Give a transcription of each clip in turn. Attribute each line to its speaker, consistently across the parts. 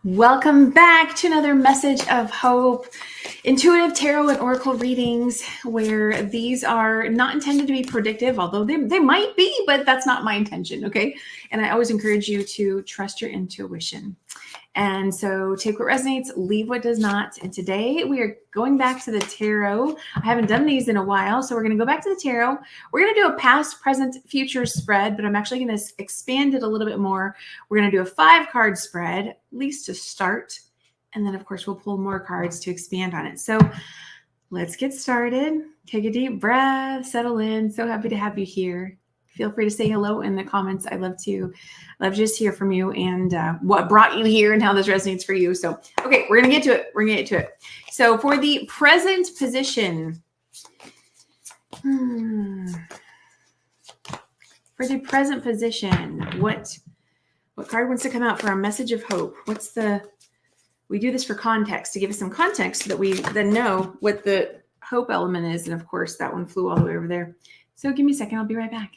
Speaker 1: Welcome back to another message of hope, intuitive tarot and oracle readings, where these are not intended to be predictive, although they might be, but that's not my intention, okay? And I always encourage you to trust your intuition. And so take what resonates, leave what does not. And today we are going back to the tarot. I haven't done these in a while, so we're going to go back to the tarot. We're going to do a past, present, future spread, but I'm actually going to expand it a little bit more. We're going to do a 5-card spread, at least to start. And then, of course, we'll pull more cards to expand on it. So let's get started. Take a deep breath, settle in. So happy to have you here. Feel free to say hello in the comments. I love to just hear from you and what brought you here and how this resonates for you. So, okay, we're going to get to it. We're going to get to it. So for the present position, what card wants to come out for a message of hope? We do this for context, to give us some context so that we then know what the hope element is. And of course, that one flew all the way over there. So give me a second. I'll be right back.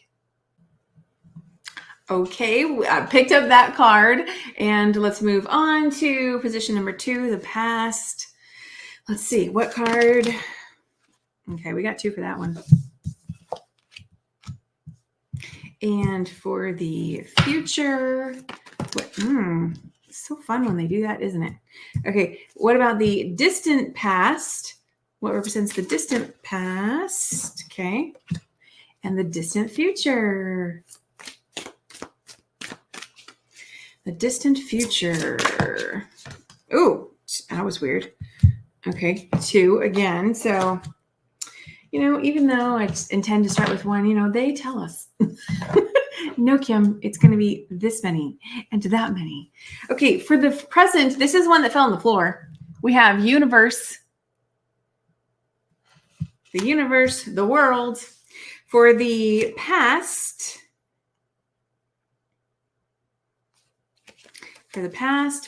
Speaker 1: Okay, I picked up that card and let's move on to position number 2, the past. Let's see, what card? Okay, we got 2 for that one. And for the future, it's so fun when they do that, isn't it? Okay, what about the distant past? What represents the distant past? Okay, and the distant future. The distant future. Oh, that was weird. Okay, 2 again. So, even though I intend to start with 1, they tell us. No, Kim, it's going to be this many and that many. Okay, for the present, this is one that fell on the floor. We have universe, the world. For the past,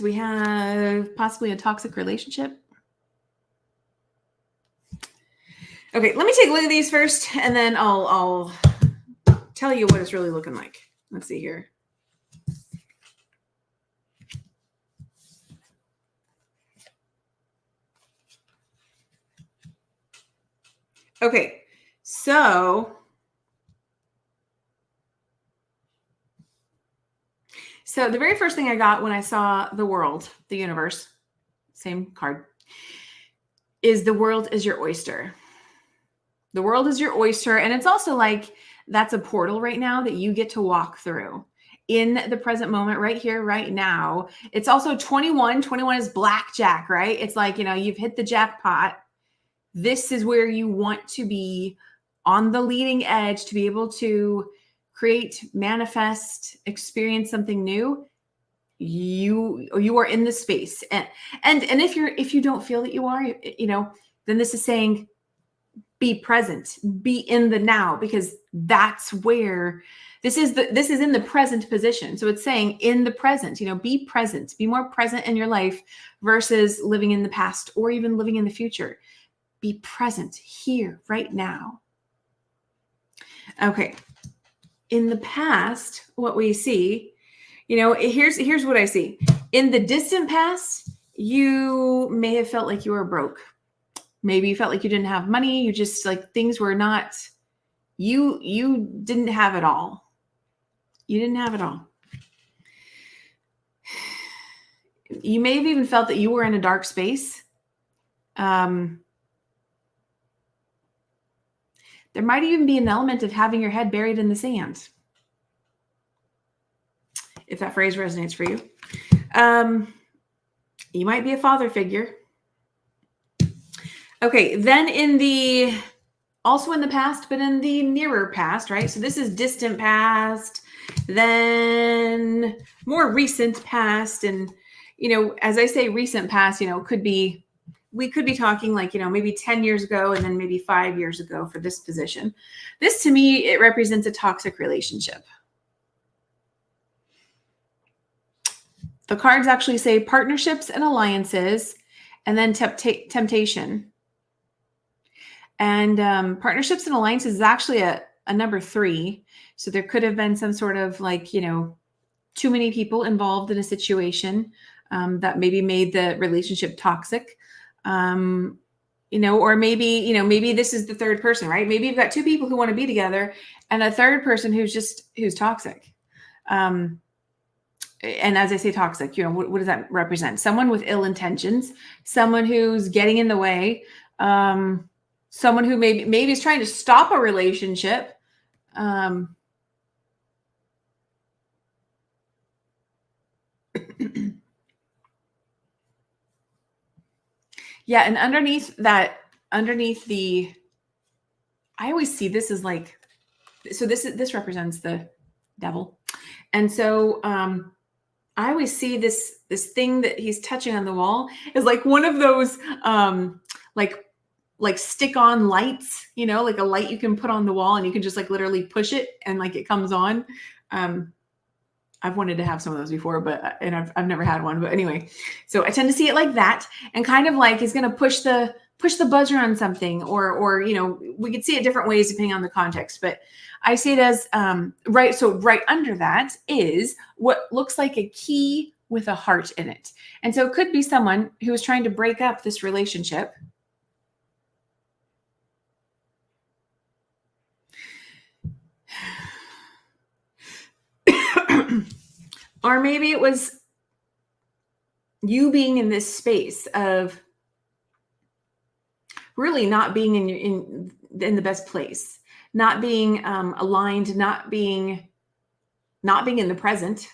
Speaker 1: we have possibly a toxic relationship. Okay, let me take a look at these first, and then I'll tell you what it's really looking like. Let's see here. Okay, so the very first thing I got when I saw the world, the universe, same card, is the world is your oyster. The world is your oyster. And it's also like that's a portal right now that you get to walk through in the present moment, right here, right now. It's also 21. 21 is blackjack, right? It's like, you've hit the jackpot. This is where you want to be, on the leading edge, to be able to create, manifest, experience something new. You are in the space. And if you don't feel that you are, then this is saying be present, be in the now, because that's where this is in the present position. So it's saying in the present, be present, be more present in your life versus living in the past or even living in the future. Be present here right now. Okay. In the past, what we see, here's what I see. In the distant past, you may have felt like you were broke. Maybe you felt like you didn't have money. You just things were not, you didn't have it all. You didn't have it all. You may have even felt that you were in a dark space. There might even be an element of having your head buried in the sand, if that phrase resonates for you. You might be a father figure. Okay, then also in the past, but in the nearer past, right? So this is distant past, then more recent past. And, as I say recent past, we could be talking maybe 10 years ago and then maybe 5 years ago for this position. This, to me, it represents a toxic relationship. The cards actually say partnerships and alliances, and then temptation. And partnerships and alliances is actually a number 3. So there could have been some sort of too many people involved in a situation. that maybe made the relationship toxic. Or maybe this is the third person, right? Maybe you've got two people who want to be together and a third person who's toxic. And as I say toxic, what does that represent? Someone with ill intentions, someone who's getting in the way, someone who maybe is trying to stop a relationship. Yeah, and underneath the, I always see this as like, so this represents the devil. And so I always see this thing that he's touching on the wall is like one of those like stick on lights, like a light you can put on the wall and you can just like literally push it and like it comes on. I've wanted to have some of those before, and I've never had one, but anyway, so I tend to see it like that, and kind of like he's going to push the buzzer on something, or we could see it different ways depending on the context, but I see it as right. So right under that is what looks like a key with a heart in it, and so it could be someone who is trying to break up this relationship. Or maybe it was you being in this space of really not being in the best place, not being aligned, not being in the present.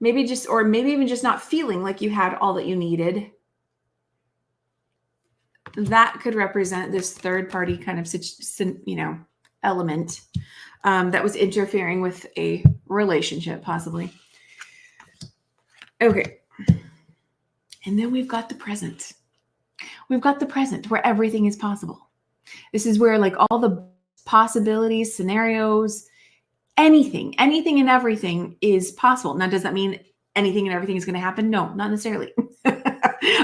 Speaker 1: Maybe even just not feeling like you had all that you needed. That could represent this third party kind of element that was interfering with a relationship, possibly. Okay. And then we've got the present. We've got the present where everything is possible. This is where like all the possibilities, scenarios, anything and everything is possible. Now, does that mean anything and everything is going to happen? No, not necessarily.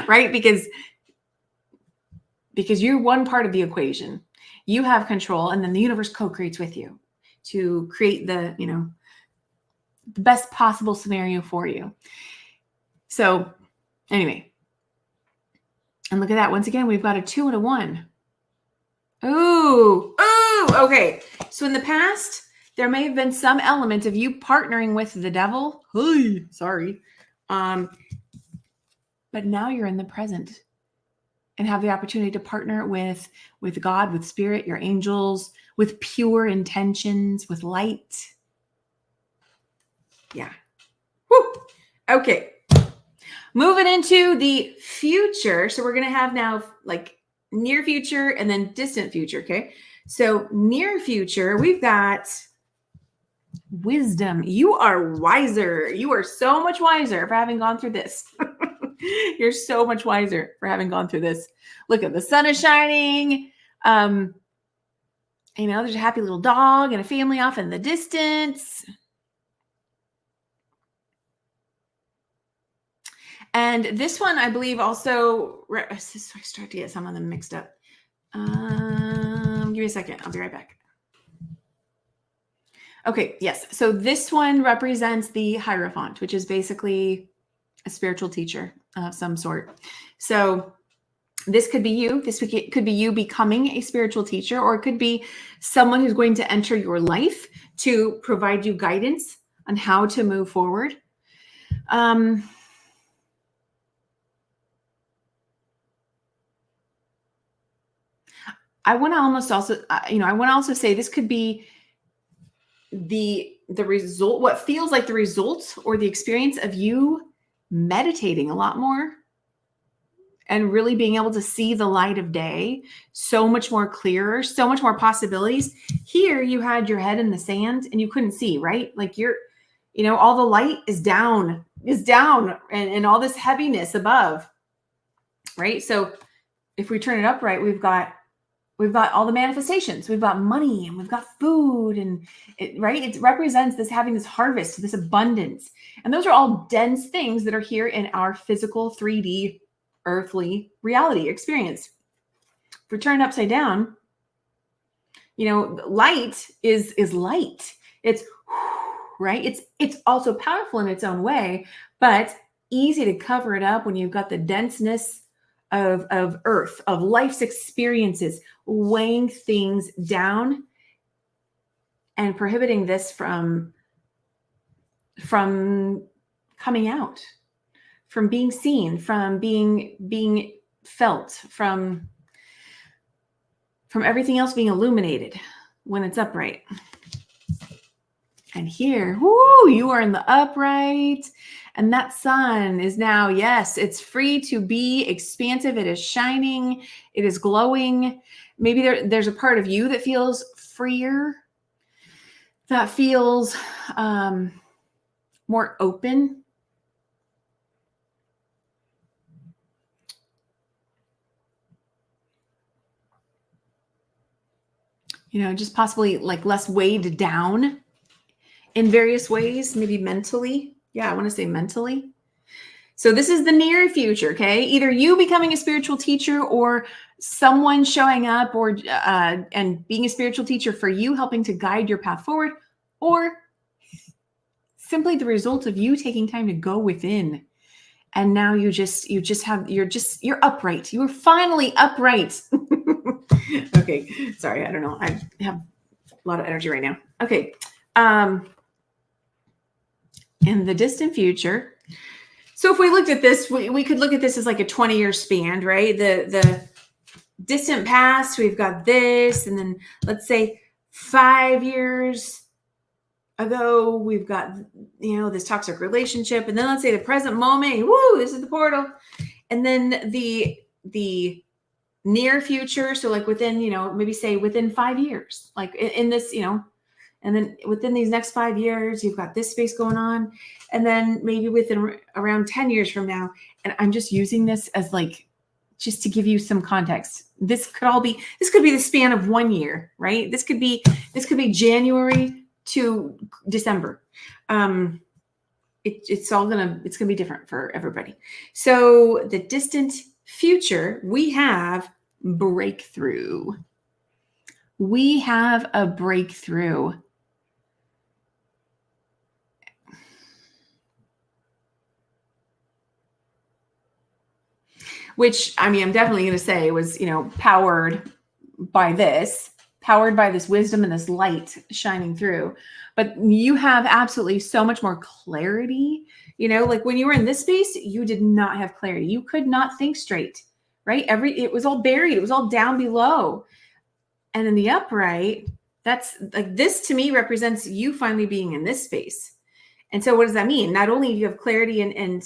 Speaker 1: Right? Because you're one part of the equation. You have control, and then the universe co-creates with you to create the best possible scenario for you. So anyway, and look at that. Once again, we've got a 2 and a 1. Ooh, okay. So in the past, there may have been some element of you partnering with the devil. Hey, sorry. But now you're in the present and have the opportunity to partner with God, with spirit, your angels, with pure intentions, with light. Yeah. Woo. Okay. Moving into the future. So we're going to have now like near future and then distant future. Okay. So near future, we've got wisdom. You are wiser. You are so much wiser for having gone through this. You're so much wiser for having gone through this. Look at the sun is shining. There's a happy little dog and a family off in the distance. And this one, I believe, also, I start to get some of them mixed up. Give me a second. I'll be right back. Okay, yes. So this one represents the Hierophant, which is basically a spiritual teacher of some sort. So this could be you. This could be you becoming a spiritual teacher, or it could be someone who's going to enter your life to provide you guidance on how to move forward. I want to also say this could be the result, what feels like the result or the experience of you meditating a lot more and really being able to see the light of day so much more clearer, so much more possibilities. Here you had your head in the sand and you couldn't see, right? Like all the light is down and all this heaviness above, right? So if we turn it up right, we've got all the manifestations. We've got money and we've got food and right. It represents this having this harvest, this abundance. And those are all dense things that are here in our physical 3D earthly reality experience. If we turn it upside down, light is light. It's right? It's also powerful in its own way, but easy to cover it up when you've got the denseness of earth, of life's experiences, weighing things down and prohibiting this from coming out, from being seen, from being felt, from everything else being illuminated when it's upright. And here, whoo, you are in the upright. And that sun is now, yes, it's free to be expansive. It is shining. It is glowing. Maybe there's a part of you that feels freer, that feels more open. Just possibly like less weighed down in various ways, maybe mentally. Yeah, I want to say mentally. So this is the near future, okay? Either you becoming a spiritual teacher or someone showing up or and being a spiritual teacher for you, helping to guide your path forward, or simply the result of you taking time to go within. And now you're upright. You are finally upright. Okay, sorry, I don't know. I have a lot of energy right now. Okay. In the distant future. So if we looked at this, we could look at this as like a 20-year span, right? The distant past, we've got this, and then let's say 5 years ago, we've got, this toxic relationship. And then let's say the present moment, woo, this is the portal. And then the near future. So like within, maybe say within 5 years, like in this, and then within these next 5 years, you've got this space going on. And then maybe within around 10 years from now, and I'm just using this as like, just to give you some context. This could be the span of 1 year, right? This could be January to December. It's going to be different for everybody. So the distant future, we have breakthrough. We have a breakthrough. Which, I'm definitely going to say was, powered by this wisdom and this light shining through. But you have absolutely so much more clarity. Like when you were in this space, you did not have clarity. You could not think straight, right? It was all buried. It was all down below. And in the upright, that's like, this to me represents you finally being in this space. And so what does that mean? Not only do you have clarity and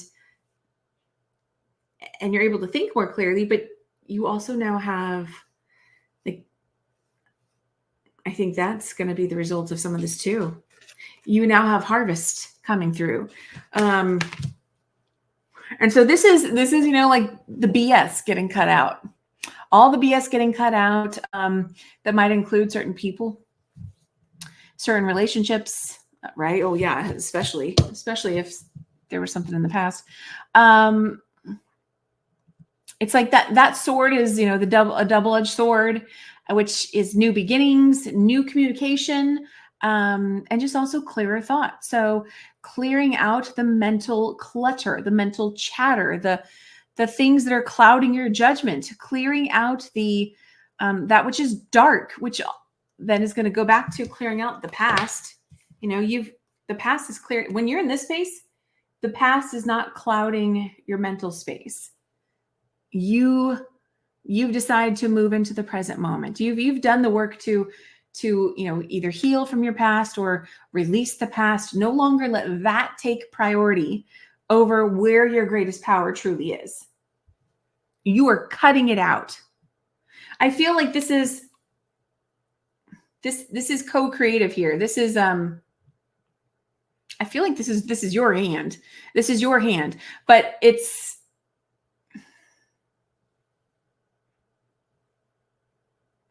Speaker 1: you're able to think more clearly, but you also now have, like, I think that's going to be the result of some of this too. You now have harvest coming through. And so this is, like the BS getting cut out, all the BS getting cut out, that might include certain people, certain relationships, right? Oh yeah. Especially if there was something in the past. It's like that sword is, a double-edged sword, which is new beginnings, new communication, and just also clearer thought. So clearing out the mental clutter, the mental chatter, the things that are clouding your judgment, clearing out the that which is dark, which then is going to go back to clearing out the past. The past is clear. When you're in this space, the past is not clouding your mental space. You've decided to move into the present moment. You've done the work to either heal from your past or release the past. No longer let that take priority over where your greatest power truly is. You are cutting it out. I feel like this is co-creative here. This is I feel like this is your hand. This is your hand, but it's,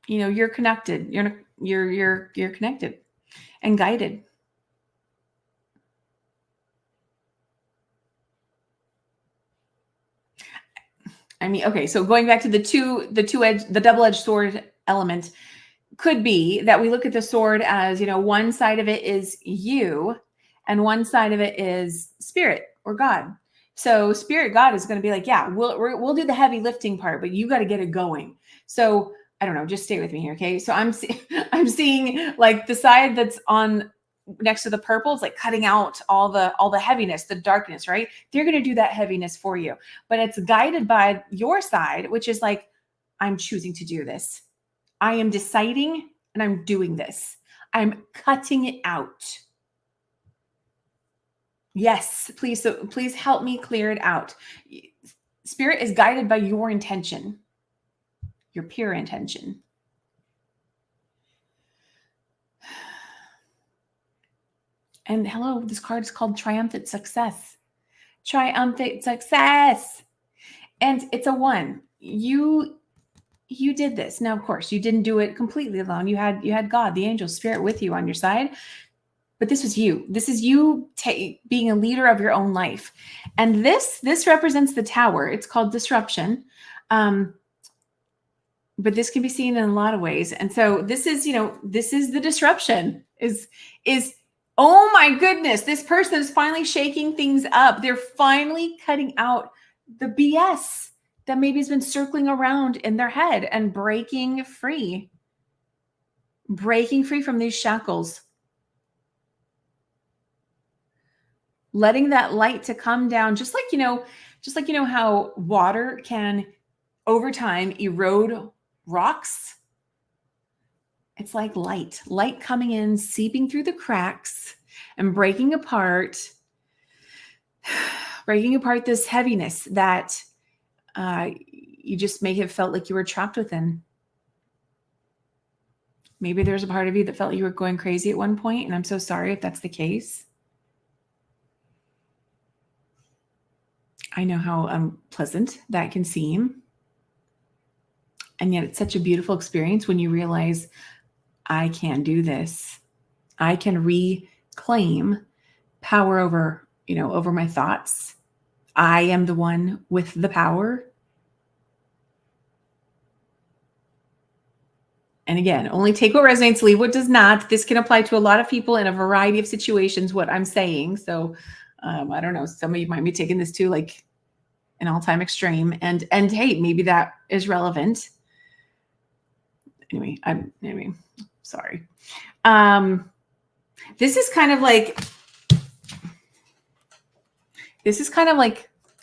Speaker 1: you're connected. You're connected and guided. Okay. So going back to the double-edged sword element, could be that we look at the sword as, one side of it is you, and one side of it is spirit or God. So spirit God is going to be like, yeah, we'll do the heavy lifting part, but you got to get it going. So I don't know, just stay with me here, okay? So I'm seeing like the side that's on next to the purple is like cutting out all the heaviness, the darkness, right? They're going to do that heaviness for you, but it's guided by your side, which is like, I'm choosing to do this. I am deciding and I'm doing this. I'm cutting it out. Yes, please. So please help me clear it out. Spirit is guided by your intention, your pure intention. And hello, this card is called Triumphant Success. Triumphant Success. And it's a 1. You did this. Now, of course, you didn't do it completely alone. You had God, the angel spirit with you on your side. But this was you. This is you being a leader of your own life. And this represents the tower. It's called disruption. But this can be seen in a lot of ways. And so this is, this is the disruption is, oh my goodness, this person is finally shaking things up. They're finally cutting out the BS that maybe has been circling around in their head and breaking free from these shackles. Letting that light to come down, just like how water can over time erode rocks. It's like light coming in, seeping through the cracks and breaking apart this heaviness that you just may have felt like you were trapped within. Maybe there's a part of you that felt you were going crazy at one point, and I'm so sorry if that's the case. I know how unpleasant that can seem. And yet it's such a beautiful experience when you realize, I can do this. I can reclaim power over my thoughts. I am the one with the power. And again, only take what resonates, leave what does not. This can apply to a lot of people in a variety of situations, what I'm saying. So I don't know, some of you might be taking this to like an all-time extreme. And hey, maybe that is relevant. Anyway, sorry. This is kind of like,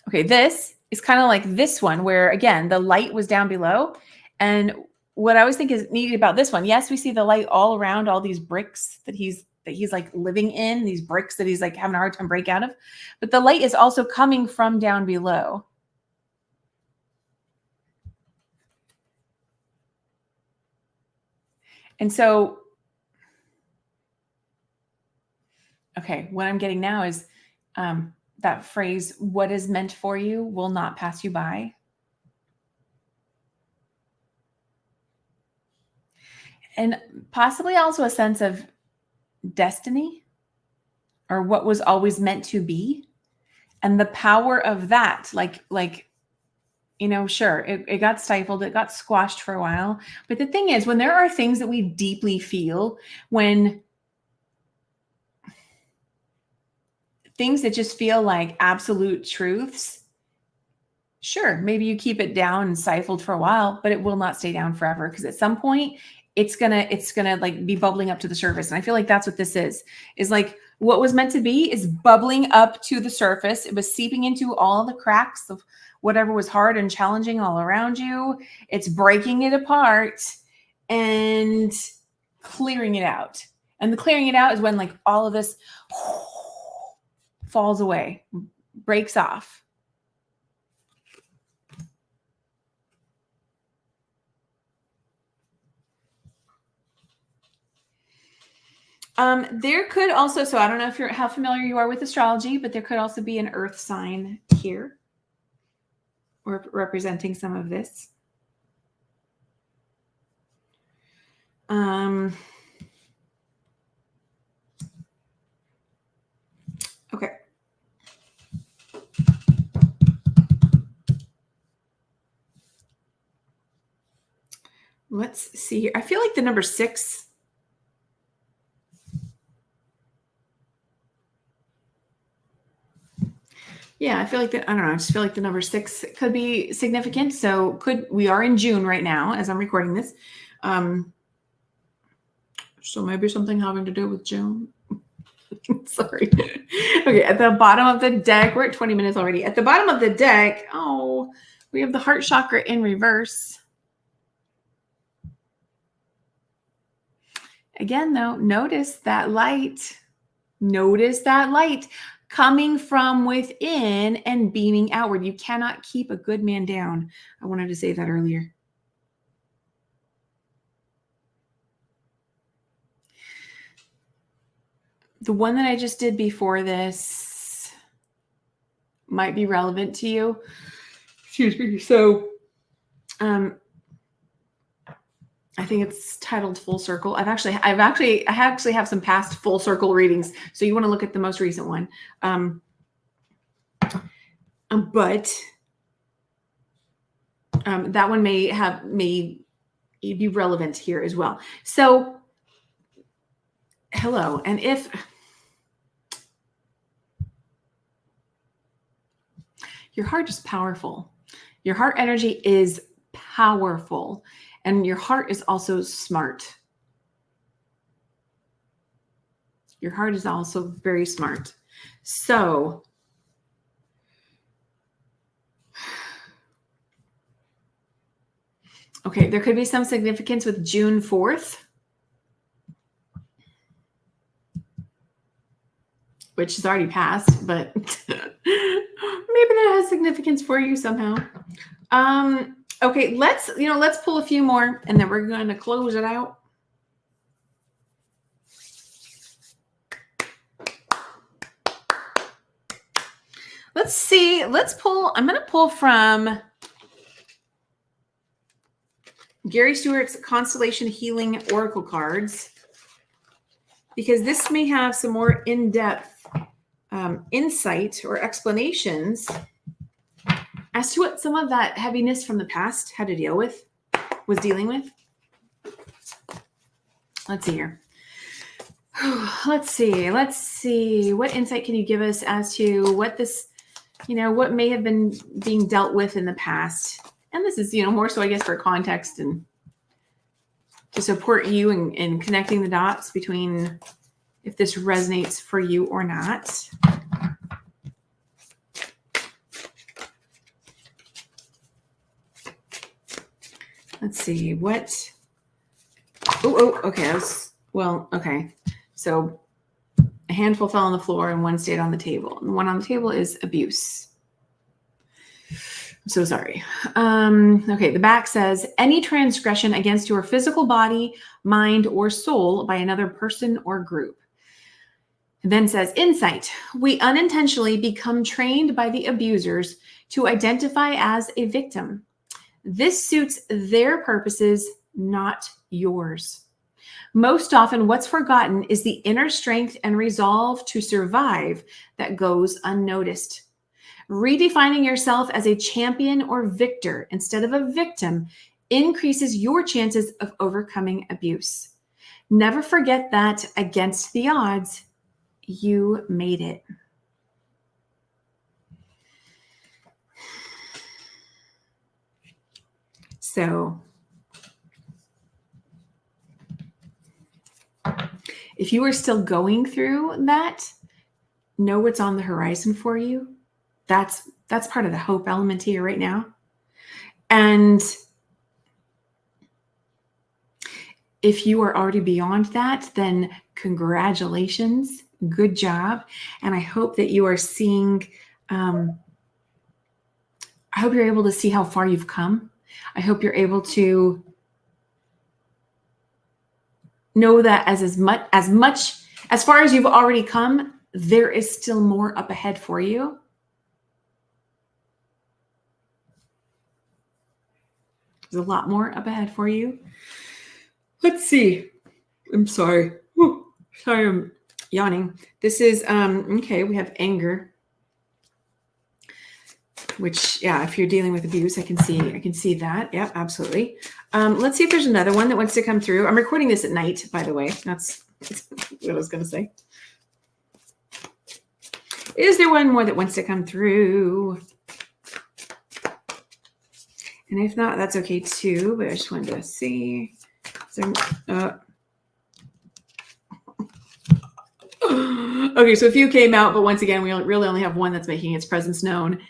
Speaker 1: okay, this is kind of like this one where, again, the light was down below. And what I always think is neat about this one, yes, we see the light all around all these bricks that he's like living in, these bricks that he's like having a hard time break out of. But the light is also coming from down below. And so, okay, what I'm getting now is that phrase, what is meant for you will not pass you by. And possibly also a sense of destiny or what was always meant to be. And the power of that, sure, it got stifled, it got squashed for a while. But the thing is, when there are things that we deeply feel, when things that just feel like absolute truths, sure, maybe you keep it down and stifled for a while, but it will not stay down forever, because at some point it's gonna like be bubbling up to the surface. And I feel like that's what this is like what was meant to be is bubbling up to the surface. It was seeping into all the cracks of whatever was hard and challenging all around you. It's breaking it apart and clearing it out. And the clearing it out is when like all of this falls away, breaks off. There could also, so I don't know if how familiar you are with astrology, but there could also be an earth sign here or representing some of this. Okay. Let's see here. I feel like the number 6. Yeah, I feel like I don't know. I just feel like the number 6 could be significant. So we are in June right now as I'm recording this. So maybe something having to do with June. Sorry. Okay, at the bottom of the deck, we're at 20 minutes already. At the bottom of the deck, we have the heart chakra in reverse. Again, though, notice that light. Notice that light coming from within and beaming outward. You cannot keep a good man down. I wanted to say that earlier. The one that I just did before this might be relevant to you. Excuse me. So, I think it's titled Full Circle. I actually have some past Full Circle readings. So you want to look at the most recent one. But that one may be relevant here as well. So, hello. And if your heart is powerful, your heart energy is powerful, and your heart is also smart. Your heart is also very smart. So, okay, there could be some significance with June 4th, which has already passed, but maybe that has significance for you somehow. Okay, let's pull a few more and then we're going to close it out. Let's see. I'm going to pull from Gary Stewart's Constellation Healing Oracle cards, because this may have some more in-depth insight or explanations as to what some of that heaviness from the past was dealing with. Let's see here. Let's see. What insight can you give us as to what this, what may have been being dealt with in the past? And this is, more so, I guess, for context and to support you in connecting the dots between if this resonates for you or not. Let's see what. Okay. Okay. So a handful fell on the floor and one stayed on the table. And the one on the table is abuse. I'm so sorry. Okay. The back says any transgression against your physical body, mind, or soul by another person or group. It then says insight. We unintentionally become trained by the abusers to identify as a victim. This suits their purposes, not yours. Most often, what's forgotten is the inner strength and resolve to survive that goes unnoticed. Redefining yourself as a champion or victor instead of a victim increases your chances of overcoming abuse. Never forget that against the odds, you made it. So, if you are still going through that, know what's on the horizon for you. That's part of the hope element here right now. And if you are already beyond that, then congratulations. Good job. And I hope that you are seeing, I hope you're able to see how far you've come. I hope you're able to know that as far as you've already come, there is still more up ahead for you. There's a lot more up ahead for you. Let's see. I'm sorry. Sorry, I'm yawning. This is, okay, we have anger. Which, yeah, if you're dealing with abuse, I can see that. Yeah, absolutely. Let's see if there's another one that wants to come through. I'm recording this at night, by the way. That's what I was going to say. Is there one more that wants to come through? And if not, that's okay too, but I just wanted to see. Okay, so a few came out, but once again, we really only have one that's making its presence known.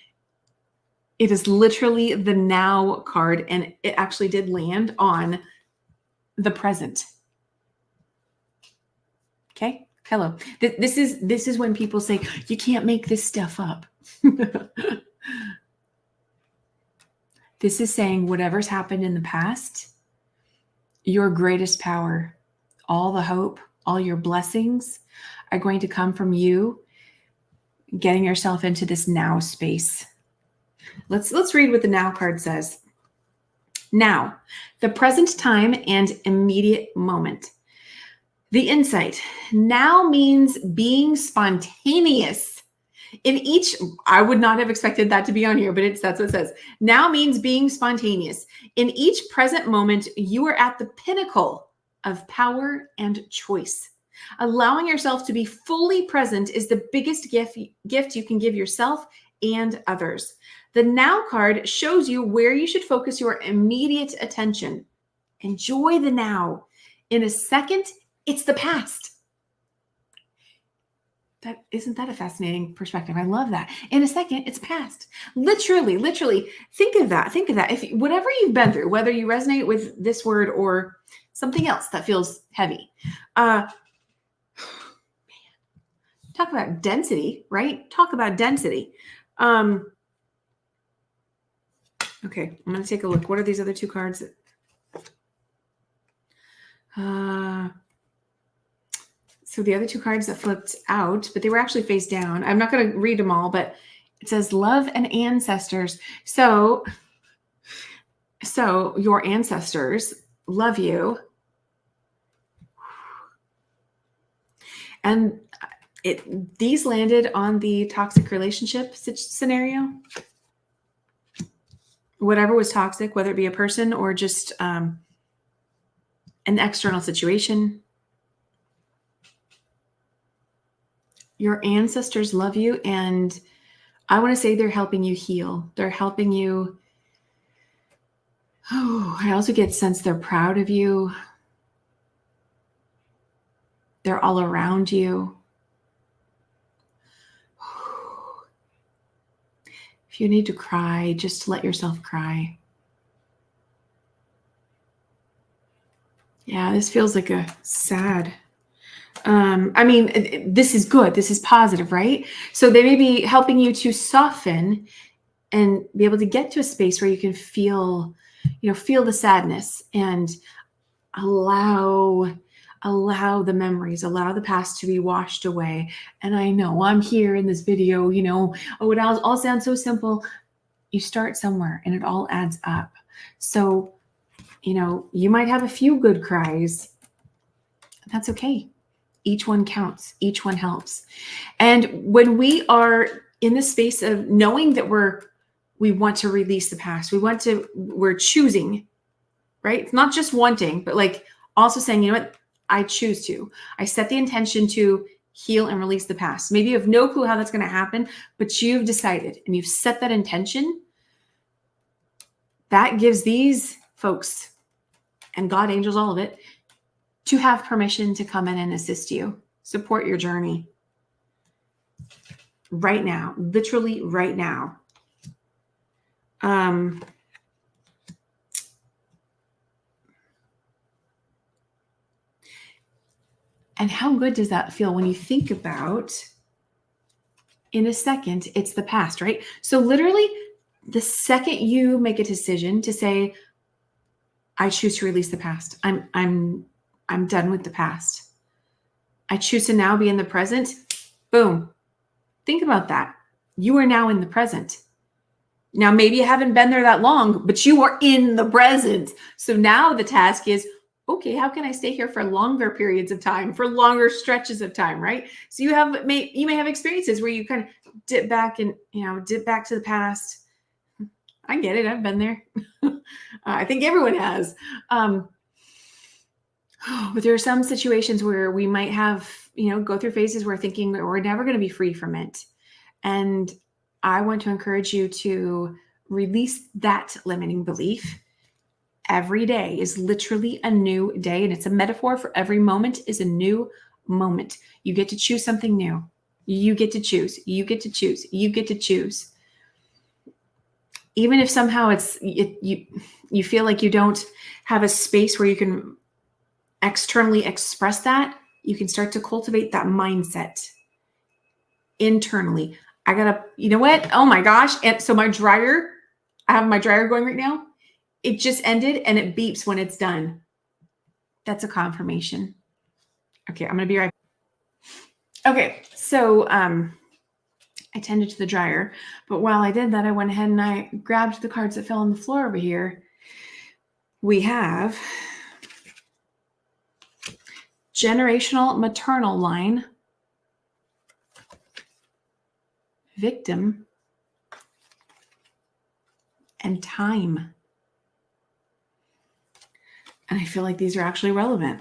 Speaker 1: It is literally the now card, and it actually did land on the present. Okay, hello. This is when people say, you can't make this stuff up. This is saying whatever's happened in the past, your greatest power, all the hope, all your blessings are going to come from you getting yourself into this now space. Let's read what the now card says. Now, the present time and immediate moment. The insight now means being spontaneous. In each, I would not have expected that to be on here, but that's what it says. Now means being spontaneous. In each present moment, you are at the pinnacle of power and choice. Allowing yourself to be fully present is the biggest gift you can give yourself and others. The now card shows you where you should focus your immediate attention. Enjoy the now. In a second, it's the past. Isn't that a fascinating perspective? I love that. In a second, it's past. Literally, think of that. If whatever you've been through, whether you resonate with this word or something else that feels heavy, man, talk about density, right? Talk about density. Okay, I'm going to take a look. What are these other two cards? So the other two cards that flipped out, but they were actually face down. I'm not going to read them all, but it says love and ancestors. So your ancestors love you. And these landed on the toxic relationship scenario. Whatever was toxic, whether it be a person or just an external situation. Your ancestors love you, and I want to say they're helping you heal. They're helping you. Oh, I also get a sense they're proud of you. They're all around you. If you need to cry, just let yourself cry. Yeah, this feels like a sad. I mean, this is good. This is positive, right? So they may be helping you to soften and be able to get to a space where you can feel the sadness and allow the memories, allow the past to be washed away. And I know I'm here in this video, it all sounds so simple. You start somewhere and it all adds up. So, you might have a few good cries. That's okay. Each one counts. Each one helps. And when we are in the space of knowing that we want to release the past, we're choosing, right? It's not just wanting, but like also saying, you know what? I choose to. I set the intention to heal and release the past. Maybe you have no clue how that's going to happen, but you've decided and you've set that intention. That gives these folks and God, angels, all of it, to have permission to come in and assist you, support your journey right now, literally right now. And how good does that feel when you think about, in a second, it's the past, right? So literally the second you make a decision to say, I choose to release the past. I'm done with the past. I choose to now be in the present. Boom. Think about that. You are now in the present. Now, maybe you haven't been there that long, but you are in the present. So now the task is, okay, how can I stay here for longer periods of time, for longer stretches of time, right? So you may have experiences where you kind of dip back to the past. I get it. I've been there. I think everyone has. But there are some situations where we might have, go through phases where thinking we're never going to be free from it. And I want to encourage you to release that limiting belief. Every day is literally a new day, and it's a metaphor for every moment is a new moment. You get to choose something new. You get to choose. You get to choose. You get to choose. Even if somehow you feel like you don't have a space where you can externally express that, you can start to cultivate that mindset internally. You know what? Oh my gosh. And so I have my dryer going right now. It just ended and it beeps when it's done. That's a confirmation. Okay, I'm going to be right back. Okay, so I tended to the dryer, but while I did that, I went ahead and I grabbed the cards that fell on the floor over here. We have generational maternal line, victim, and time. And I feel like these are actually relevant.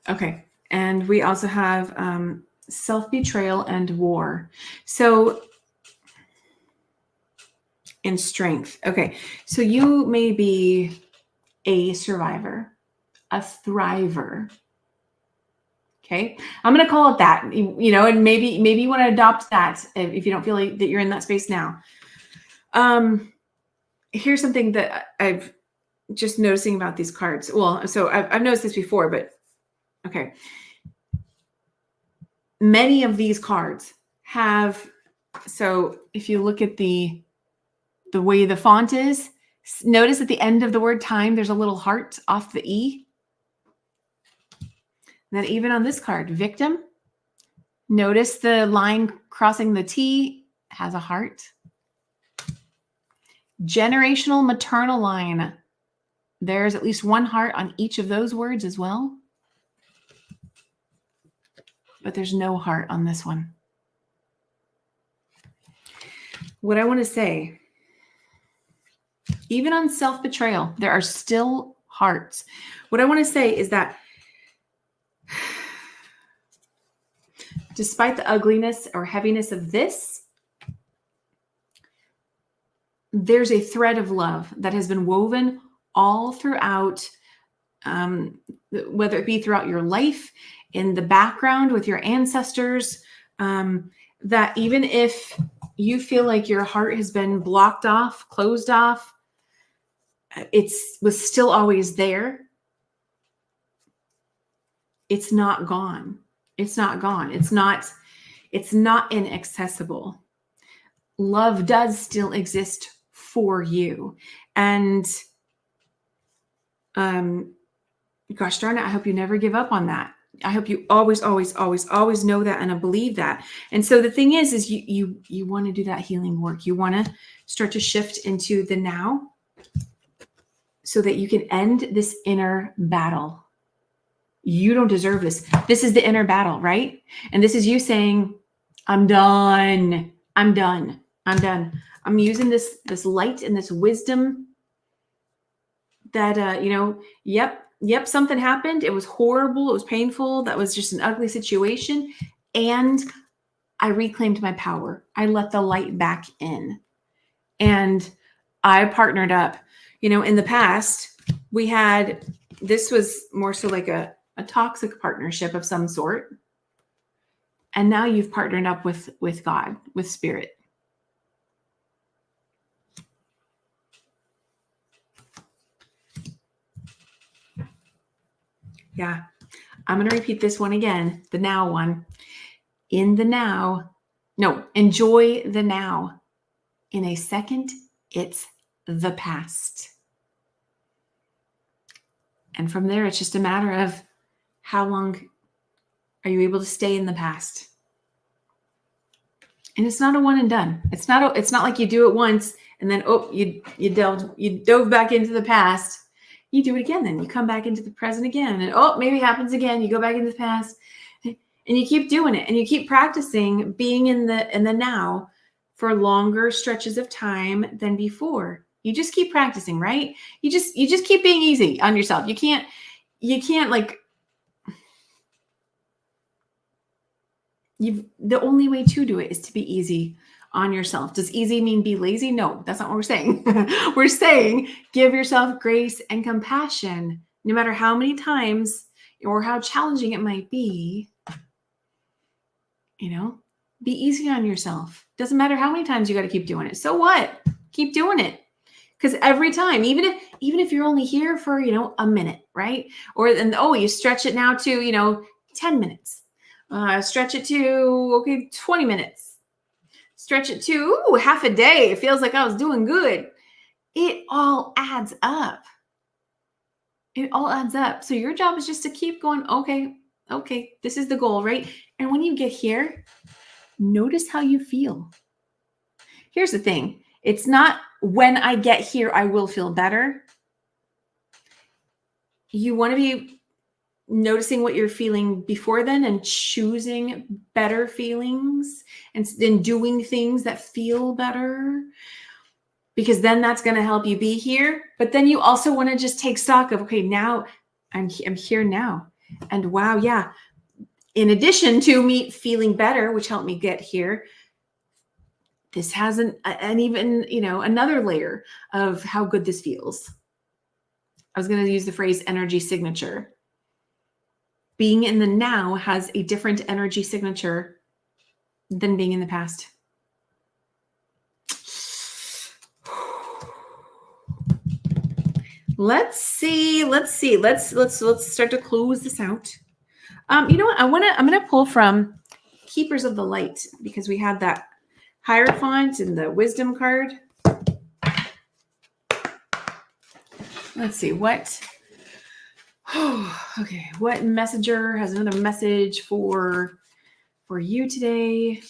Speaker 1: Okay. And we also have self-betrayal and war. So in strength. Okay. So you may be a survivor, a thriver. Okay. I'm going to call it that, and maybe you want to adopt that if you don't feel like that you're in that space now. Here's something that I've just noticing about these cards. Well, so I've noticed this before, but okay. Many of these cards have, so if you look at the way the font is, notice at the end of the word time, there's a little heart off the E. And then even on this card, victim, notice the line crossing the T has a heart. Generational maternal line, there's at least one heart on each of those words as well. But there's no heart on this one. What I want to say, even on self-betrayal, there are still hearts. What I want to say is that despite the ugliness or heaviness of this, there's a thread of love that has been woven all throughout, whether it be throughout your life, in the background with your ancestors, that even if you feel like your heart has been blocked off, closed off, was still always there. It's not gone. It's not gone. It's not inaccessible. Love does still exist for you. And gosh darn it, I hope you never give up on that. I hope you always, always, always, always know that and believe that. And so the thing is you want to do that healing work. You want to start to shift into the now so that you can end this inner battle. You don't deserve this. This is the inner battle, right? And this is you saying, I'm done. I'm done. I'm done. I'm using this light and this wisdom that, yep, something happened. It was horrible. It was painful. That was just an ugly situation. And I reclaimed my power. I let the light back in. And I partnered up. In the past, this was more so like a toxic partnership of some sort. And now you've partnered up with God, with spirit. Yeah. I'm going to repeat this one again, the now one. In the now, no, enjoy the now. In a second, it's the past. And from there, it's just a matter of how long are you able to stay in the past? And it's not a one and done. It's not like you do it once and then you dove back into the past. You do it again, then you come back into the present again, and maybe it happens again. You go back into the past, and you keep doing it, and you keep practicing being in the now for longer stretches of time than before. You just keep practicing, right? You just keep being easy on yourself. You can't like the only way to do it is to be easy on yourself. Does easy mean be lazy? No, that's not what we're saying. We're saying give yourself grace and compassion, no matter how many times or how challenging it might be. Be easy on yourself. Doesn't matter how many times you got to keep doing it. So what? Keep doing it. Because every time, even if you're only here for, a minute, right? You stretch it now to, 10 minutes. Stretch it to, 20 minutes. Stretch it to half a day. It feels like I was doing good. It all adds up. It all adds up. So your job is just to keep going, okay, this is the goal, right? And when you get here, notice how you feel. Here's the thing. It's not when I get here, I will feel better. You want to be noticing what you're feeling before then and choosing better feelings and then doing things that feel better, because then that's going to help you be here. But then you also want to just take stock of, okay, now I'm here now. And wow, yeah. In addition to me feeling better, which helped me get here, this has an even, another layer of how good this feels. I was going to use the phrase energy signature. Being in the now has a different energy signature than being in the past. Let's see. Let's start to close this out. You know what? I'm gonna pull from Keepers of the Light, because we had that Hierophant and the Wisdom card. Let's see what. Okay, what messenger has another message for you today?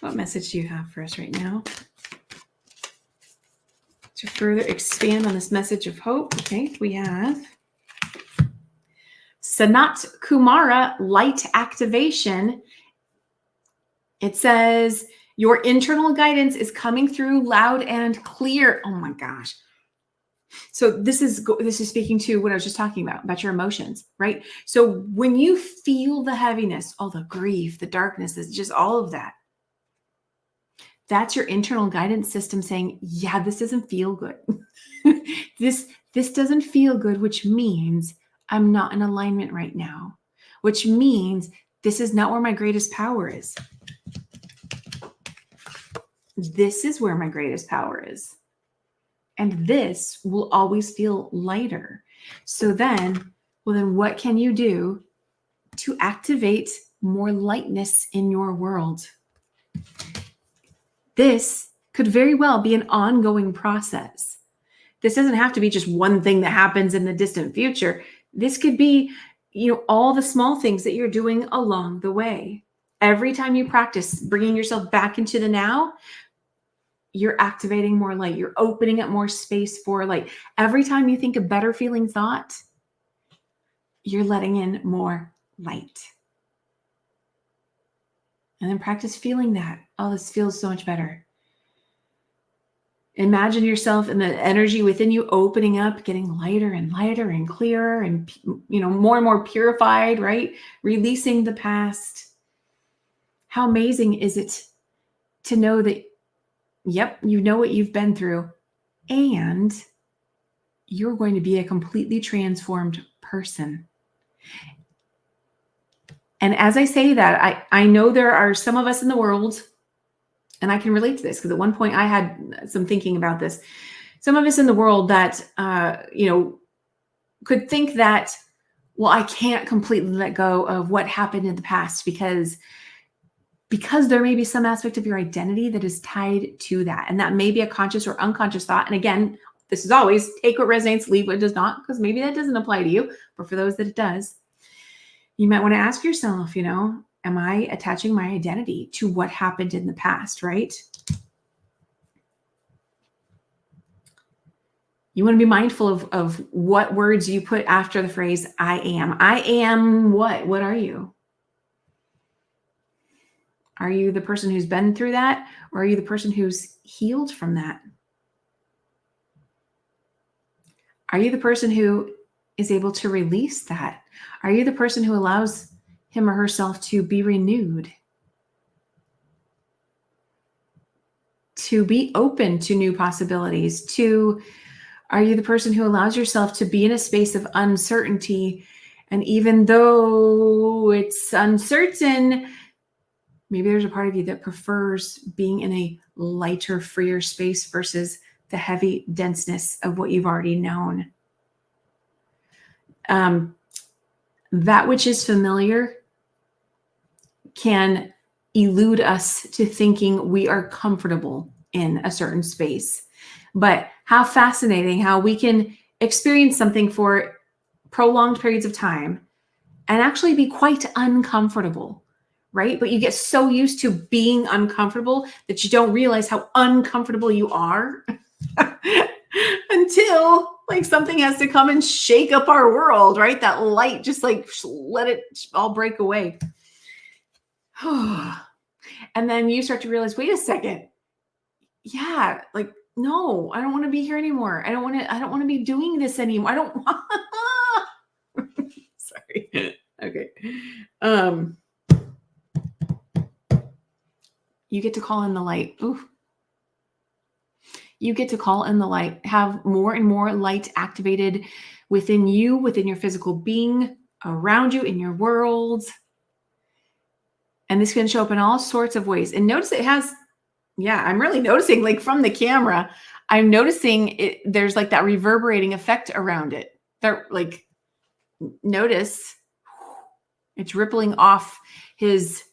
Speaker 1: What message do you have for us right now to further expand on this message of hope? Okay, we have Sanat Kumara light activation. It says your internal guidance is coming through loud and clear. Oh my gosh. So this is speaking to what I was just talking about your emotions, right? So when you feel the heaviness, all the grief, the darkness, is just all of that. That's your internal guidance system saying, yeah, this doesn't feel good. This doesn't feel good, which means I'm not in alignment right now, which means this is not where my greatest power is. This is where my greatest power is. And this will always feel lighter. So then what can you do to activate more lightness in your world? This could very well be an ongoing process. This doesn't have to be just one thing that happens in the distant future. This could be, all the small things that you're doing along the way. Every time you practice bringing yourself back into the now, you're activating more light. You're opening up more space for light. Every time you think a better feeling thought, you're letting in more light. And then practice feeling that. Oh, this feels so much better. Imagine yourself and the energy within you opening up, getting lighter and lighter and clearer and, more and more purified, right? Releasing the past. How amazing is it to know that, yep, you know what you've been through, and you're going to be a completely transformed person. And as I say that, I know there are some of us in the world And I can relate to this because at one point I had some thinking about this. Some of us in the world that, could think that, well, I can't completely let go of what happened in the past because there may be some aspect of your identity that is tied to that. And that may be a conscious or unconscious thought. And again, this is always take what resonates, leave what does not, because maybe that doesn't apply to you. But for those that it does, you might want to ask yourself, am I attaching my identity to what happened in the past, right? You want to be mindful of what words you put after the phrase, I am. I am what? What are you? Are you the person who's been through that? Or are you the person who's healed from that? Are you the person who is able to release that? Are you the person who allows him or herself to be renewed? To be open to new possibilities? Are you the person who allows yourself to be in a space of uncertainty? And even though it's uncertain, maybe there's a part of you that prefers being in a lighter, freer space versus the heavy denseness of what you've already known. That which is familiar can elude us to thinking we are comfortable in a certain space. But how fascinating how we can experience something for prolonged periods of time and actually be quite uncomfortable, right? But you get so used to being uncomfortable that you don't realize how uncomfortable you are until like something has to come and shake up our world, right? That light, just like let it all break away. And then you start to realize, wait a second. Yeah, like, no, I don't want to be here anymore. I don't want to be doing this anymore. I don't want. Sorry. Okay. You get to call in the light. Ooh. You get to call in the light, have more and more light activated within you, within your physical being, around you, in your world. And this can show up in all sorts of ways. And notice it has, I'm really noticing, like from the camera, I'm noticing it, there's like that reverberating effect around it. Like, notice it's rippling off his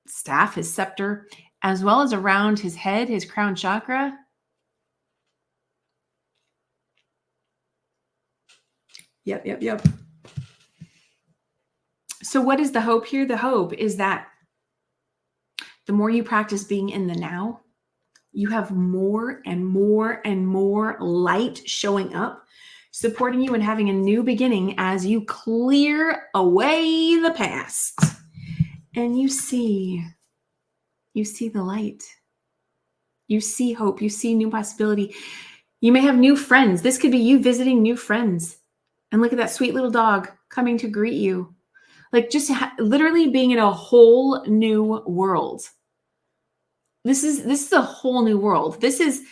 Speaker 1: staff, his scepter, as well as around his head, his crown chakra. Yep. So what is the hope here? The hope is that the more you practice being in the now, you have more and more and more light showing up, supporting you and having a new beginning as you clear away the past. And you see the light. You see hope. You see new possibility. You may have new friends. This could be you visiting new friends. And look at that sweet little dog coming to greet you. Like just literally being in a whole new world. This is a whole new world. This is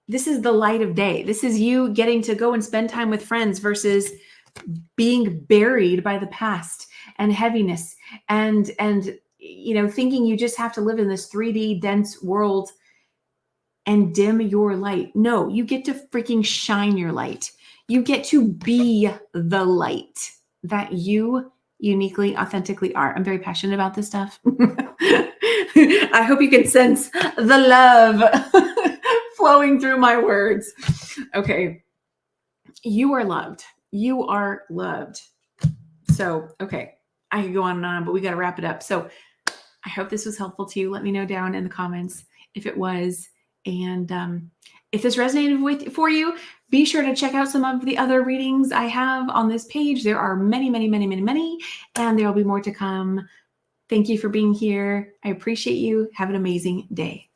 Speaker 1: the light of day. This is you getting to go and spend time with friends versus being buried by the past and heaviness and thinking you just have to live in this 3D dense world and dim your light. No, you get to freaking shine your light. You get to be the light that you uniquely, authentically are. I'm very passionate about this stuff. I hope you can sense the love flowing through my words. Okay. You are loved. You are loved. So, okay. I could go on and on, but we got to wrap it up. So I hope this was helpful to you. Let me know down in the comments if it was. And if this resonated for you, be sure to check out some of the other readings I have on this page. There are many, many, many, many, many, and there will be more to come. Thank you for being here. I appreciate you. Have an amazing day.